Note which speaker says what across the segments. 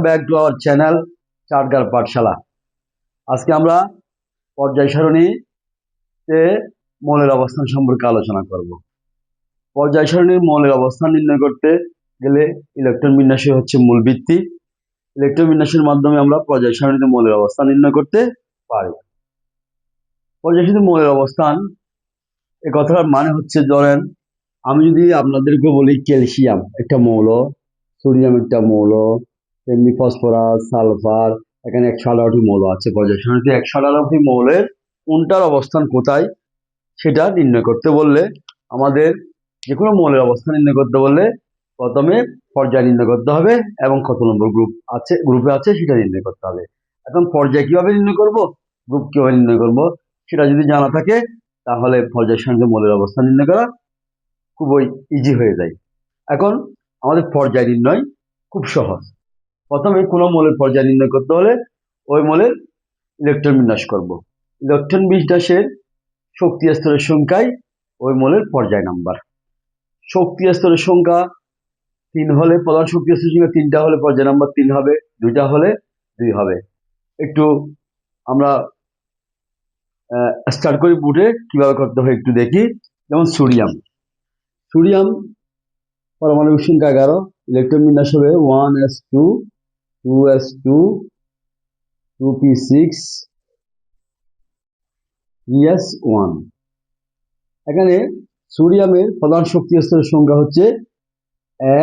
Speaker 1: Back to our channel চাটগার পাঠশালা। আজকে আমরা পর্যায় সারণীতে মৌলের অবস্থান সম্পর্কে আলোচনা করব। পর্যায় সারণীর মৌলের অবস্থান নির্ণয় করতে গেলে ইলেকট্রন বিন্যাসই হচ্ছে মূল ভিত্তি। ইলেকট্রন বিন্যাসের মাধ্যমে আমরা পর্যায় সারণীতে মৌলের অবস্থান নির্ণয় করতে পারি। পর্যায় সারণীতে মৌলের অবস্থান এ কথার মানে হচ্ছে, ধরেন আমি যদি আপনাদেরকে বলি ক্যালসিয়াম একটা মৌল, সোডিয়াম একটা মৌল, তেমনি ফসফরাস, সালফার, এখানে 118টি মৌল আছে। পর্যায় সারণীতে 118টি মৌলের কোনটার অবস্থান কোথায় সেটা নির্ণয় করতে বললে, আমাদের যে কোনো মৌলের অবস্থান নির্ণয় করতে বললে প্রথমে পর্যায় নির্ণয় করতে হবে এবং কত নম্বর গ্রুপে আছে সেটা নির্ণয় করতে হবে। এখন পর্যায় কিভাবে নির্ণয় করব, গ্রুপ কিভাবে নির্ণয় করব সেটা যদি জানা থাকে তাহলে পর্যায় সারণীতে মৌলের অবস্থান নির্ণয় করা খুবই ইজি হয়ে যায়। এখন আমাদের পর্যায় নির্ণয় খুব সহজ। প্রথমে কোনো মৌলের পর্যায় নির্ণয় করতে হলে ওই মৌলের ইলেকট্রন বিন্যাস করব। ইলেকট্রন বিন্যাসের শক্তি স্তরের সংখ্যায় ওই মৌলের পর্যায় নাম্বার। শক্তি স্তরের সংখ্যা 3 হলে, প্রধান শক্তি স্তরের সংখ্যা 3টা হলে পর্যায় নাম্বার 3 হবে, 2টা হলে 2 হবে। একটু আমরা স্টার্ট করি বুটে কিভাবে করতে হয় একটু দেখি। যেমন সোডিয়াম পারমাণবিক সংখ্যা 11, ইলেকট্রন বিন্যাস হবে 1s2 2s2 2p6 3s1। এখানে সোডিয়ামের প্রধান শক্তি স্তরের সংখ্যা হচ্ছে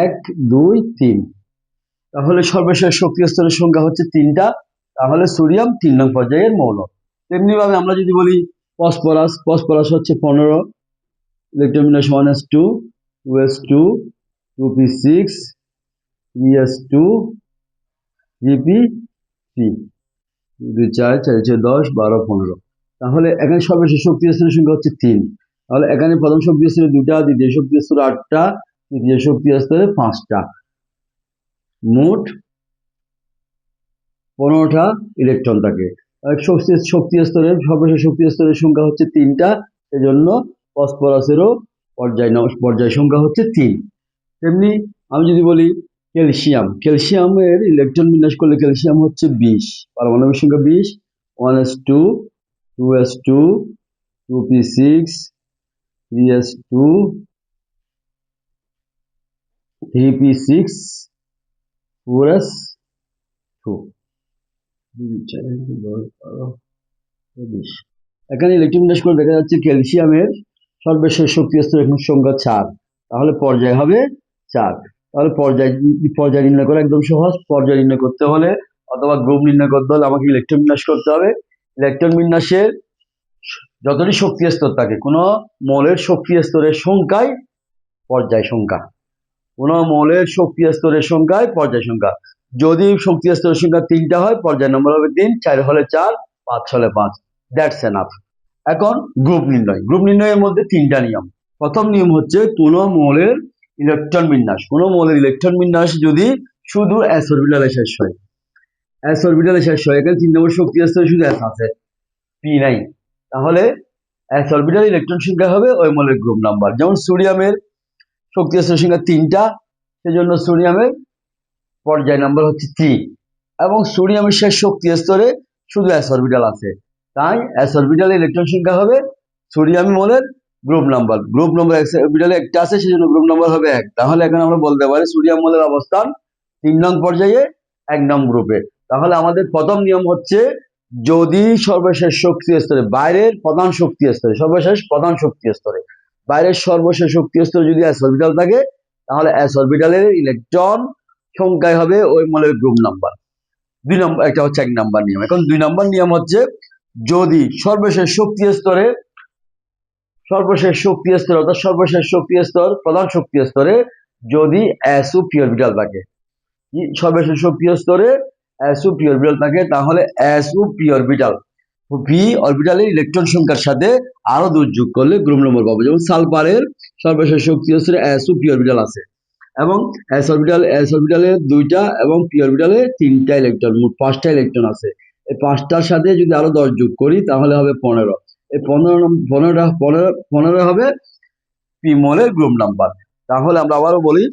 Speaker 1: 1 2 3, তাহলে সর্বশেষ শক্তি স্তরের সংখ্যা হচ্ছে 3টা, তাহলে সোডিয়াম 3 নং পর্যায়ের মৌল। তেমনি ভাবে আমরা যদি বলি ফসফরাস হচ্ছে 15, ইলেকট্রন বিন্যাস 1s2 2s2 2p6 3s2 3p3 2 4 4 10 12 15, তাহলে এখানে সর্বশেষ শক্তি স্তরের সংখ্যা হচ্ছে 3। তাহলে এখানে প্রথম শক্তি স্তরে 2টা, দ্বিতীয় শক্তি স্তরে 8টা, তৃতীয় শক্তি স্তরে 5টা, মোট 15টা ইলেকট্রন থাকে। শক্তি স্তরের সর্বশেষ শক্তি স্তরের সংখ্যা হচ্ছে 3টা, সেজন্য ফসফরাসেরও পর্যায় সংখ্যা হচ্ছে 3। তেমনি আমি যদি বলি ক্যালসিয়ামের ইলেকট্রন বিন্যাস করলে ক্যালসিয়াম হচ্ছে 20, পারমাণবিক সংখ্যা 20, 1s2 2s2 2p6 3s2 3p6 4s2। এখানে ইলেকট্রন বিন্যাস করে দেখা যাচ্ছে ক্যালসিয়ামের সর্বশেষ শক্তি স্তরের সংখ্যা 4, তাহলে পর্যায় হবে 4। তাহলে পর্যায় নির্ণয় করা একদম সহজ। পর্যায় নির্ণয় করতে হলে অথবা গ্রুপ নির্ণয় করতে হলে আমাকে ইলেকট্রন বিন্যাস করতে হবে। ইলেকট্রন বিন্যাসের যতটি শক্তি স্তর থাকে, কোনো মৌলের শক্তি স্তরের সংখ্যায় পর্যায় সংখ্যা, কোনো মৌলের শক্তি স্তরের সংখ্যায় পর্যায় সংখ্যা। যদি শক্তি স্তরের সংখ্যা 3টা হয় পর্যায় নম্বর হবে 3, 4 হলে 4, 5 হলে 5, দ্যাটস এনাফ। এখন গ্রুপ নির্ণয়ের মধ্যে 3টা নিয়ম। প্রথম নিয়ম হচ্ছে কোনো মৌলের ইলেকট্রন বিন্যাস যদি শুধু s অরবিটালে শেষ হয়, এখানে 3 নম্বর শক্তি স্তরে শুধু s আছে, p নাই, তাহলে s অরবিটাল ইলেকট্রন সংখ্যা হবে ওই মৌলের গ্রুপ নাম্বার। যেমন সোডিয়ামের শক্তি স্তরের সংখ্যা 3টা, সেজন্য সোডিয়ামের পর্যায় নাম্বার হচ্ছে 3, এবং সোডিয়ামের শেষ শক্তি স্তরে শুধু s অরবিটাল আছে, তাই s অরবিটালে ইলেকট্রন সংখ্যা হবে সোডিয়াম মৌলের গ্রুপ নাম্বার s অরবিটালে একটা আছে, সেজন্য গ্রুপ নাম্বার হবে 1। তাহলে এখন আমরা বলতে পারি সোডিয়াম মৌলের অবস্থান 3 নং পর্যায়ে 1 নং গ্রুপে। তাহলে আমাদের প্রথম নিয়ম হচ্ছে, যদি সর্বশেষ শক্তি স্তরে বাইরের প্রধান শক্তি স্তরে বাইরের সর্বশেষ শক্তি স্তরে যদি s অরবিটাল থাকে, তাহলে s অরবিটালের ইলেকট্রন সংখ্যায় হবে ওই মৌলের গ্রুপ নাম্বার। 2 নম্বর, এটা হচ্ছে 1 নম্বর নিয়ম। এখন 2 নম্বর নিয়ম হচ্ছে, যদি সর্বশেষ শক্তি স্তরে অর্থাৎ সর্বশেষ শক্তি স্তর প্রধান শক্তি স্তরে যদি s p অরবিটাল থাকে, সর্বশেষ শক্তি স্তরে s p অরবিটাল থাকে, তাহলে s p অরবিটালের ইলেকট্রন সংখ্যার সাথে আরো 2 যোগ করলে গ্রুপ নম্বর পাবো। যেমন সালফারের সর্বশেষ শক্তি স্তরে s p অরবিটাল আছে, এবং s অরবিটালে 2টা এবং p অরবিটালে 3টা ইলেকট্রন, মোট 5টা ইলেকট্রন আছে। এই 5টার সাথে যদি আরো 10 যোগ করি তাহলে হবে 15। এই 15 হবে p মৌলের গ্রুপ নাম্বার। তাহলে আমরা আবারও বলি,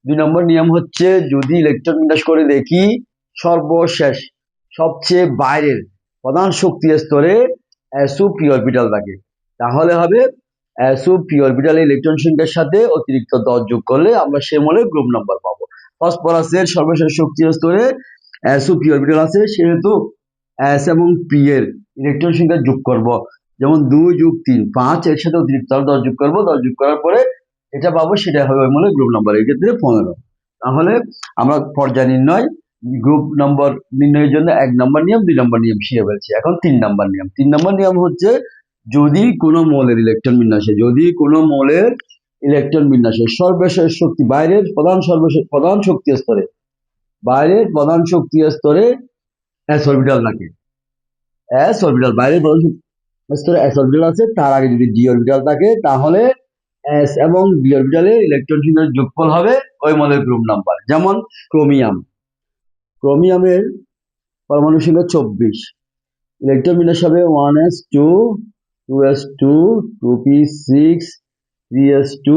Speaker 1: 2 নম্বর নিয়ম হচ্ছে, যদি ইলেকট্রন বিন্যাস করে দেখি সর্বশেষ সবচেয়ে বাইরের প্রধান শক্তি স্তরে sp অরবিটাল থাকে, তাহলে হবে sp অরবিটালে ইলেকট্রন সংখ্যার সাথে অতিরিক্ত 10 যোগ করলে আমরা সে মৌলের গ্রুপ নাম্বার পাবো। ফসফরাসের সর্বশেষ শক্তি স্তরে sp অরবিটাল আছে, সেহেতু s এবং p এর ইলেকট্রন সংখ্যা যোগ করব, যেমন 2 যোগ 3 5, এর সাথে অতিরিক্ত 10 যোগ করব, 10 যোগ করার পরে এটা পাবো, সেটা হবে ওই মৌলের গ্রুপ নাম্বার, এই ক্ষেত্রে 15। তাহলে আমরা পর্যায় নির্ণয় গ্রুপ নম্বর নির্ণয়ের জন্য 1 নম্বর নিয়ম, 2 নম্বর নিয়ম শিখে ফেলছি। এখন 3 নম্বর নিয়ম। 3 নম্বর নিয়ম হচ্ছে যদি কোনো মৌলের ইলেকট্রন বিন্যাসে সর্বশেষ শক্তি বাইরের প্রধান শক্তি স্তরে s অরবিটাল থাকে, s অরবিটাল বাইরের প্রধান স্তরে s অরবিটাল আছে, তার আগে যদি d অরবিটাল থাকে, তাহলে s এবং d অরবিটালের ইলেকট্রন সংখ্যার যোগফল হবে ওই মৌলের গ্রুপ নাম্বার। যেমন ক্রোমিয়ামের পরমাণু সংখ্যা 24, ইলেকট্রন বিন্যাস হবে 1s2 2s2 2p6 3s2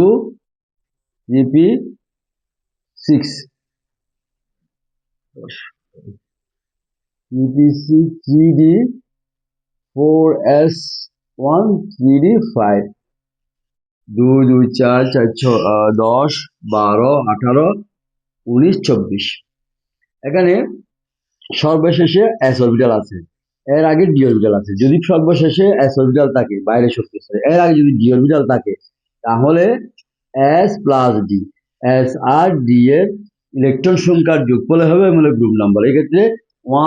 Speaker 1: 3p6 3p6 3d 4s1 3d5 2 2 4 4 10 12 18 19 24। এখানে সর্বশেষে s অরবিটাল আছে, এর আগে d অরবিটাল আছে। যদি সর্বশেষে s অরবিটাল থাকে বাইরের শক্তি স্তরে, এর আগে যদি d অরবিটাল থাকে, তাহলে s প্লাস d, s আর d এর ইলেকট্রন সংখ্যার যোগফল হবে মানে গ্রুপ নাম্বার। এই ক্ষেত্রে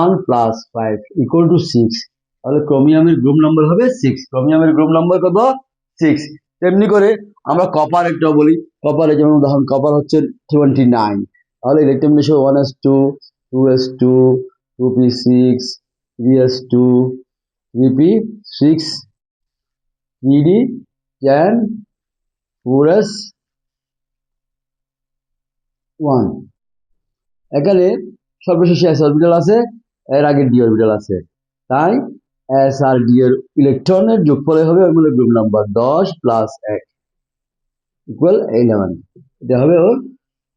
Speaker 1: 1 প্লাস 5 ইকুয়াল টু 6, তাহলে ক্রোমিয়ামের গ্রুপ নাম্বার হবে 6। ক্রোমিয়ামের গ্রুপ নাম্বার কত? 6। তেমনি করে আমরা কপার একটা বলি, কপারে যেমন উদাহরণ কপার হচ্ছে 29, তাহলে ইলেকট্রন বিন্যাস 1s2 2s2 2p6 3s2 3p6 3d10 4s1। এখানে সর্বশেষে s অরবিটাল আছে, এর আগে d অরবিটাল আছে, তাই s আর d এর ইলেকট্রনের যোগফল হবে ওই মৌলের গ্রুপ নাম্বার 10 প্লাস 1 ইকুয়াল 11, এটা হবে ওর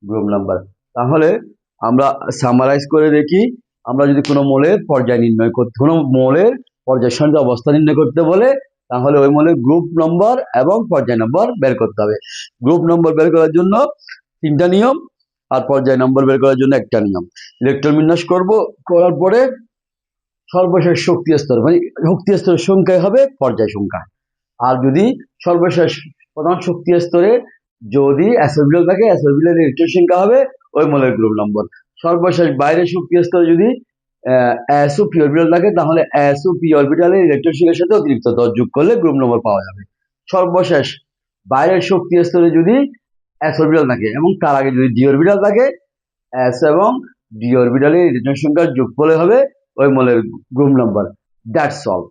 Speaker 1: গ্রুপ নাম্বার। তাহলে আমরা সামারাইজ করে দেখি, আমরা যদি কোনো মৌলের পর্যায় নির্ণয় করতে, কোনো মৌলের পর্যায় সারণীতে অবস্থা নির্ণয় করতে বলে, তাহলে ওই মৌলের গ্রুপ নম্বর এবং পর্যায় নম্বর বের করতে হবে। গ্রুপ নম্বর বের করার জন্য 3টা নিয়ম, আর পর্যায় নম্বর বের করার জন্য 1টা নিয়ম। ইলেকট্রন বিন্যাস করার পরে সর্বশেষ শক্তি স্তর মানে শক্তি স্তরের সংখ্যাই হবে পর্যায় সংখ্যা। আর যদি সর্বশেষ প্রধান শক্তি স্তরে যদি s অরবিটাল থাকে, s অরবিটালের ইলেকট্রন সংখ্যা হবে ওই মৌলের গ্রুপ নম্বর। সর্বশেষ বাইরের শক্তি স্তরে যদি sp অরবিটাল থাকে, তাহলে sp অরবিটালের ইলেকট্রন সংখ্যার সাথে অতিরিক্ত 10 যোগ করলে গ্রুপ নম্বর পাওয়া যাবে। সর্বশেষ বাইরের শক্তি স্তরে যদি s অরবিটাল থাকে এবং তার আগে যদি d অরবিটাল থাকে, s এবং d অরবিটালের ইলেকট্রন সংখ্যার যোগফল হবে ওই মৌলের গ্রুপ নম্বর। That's all.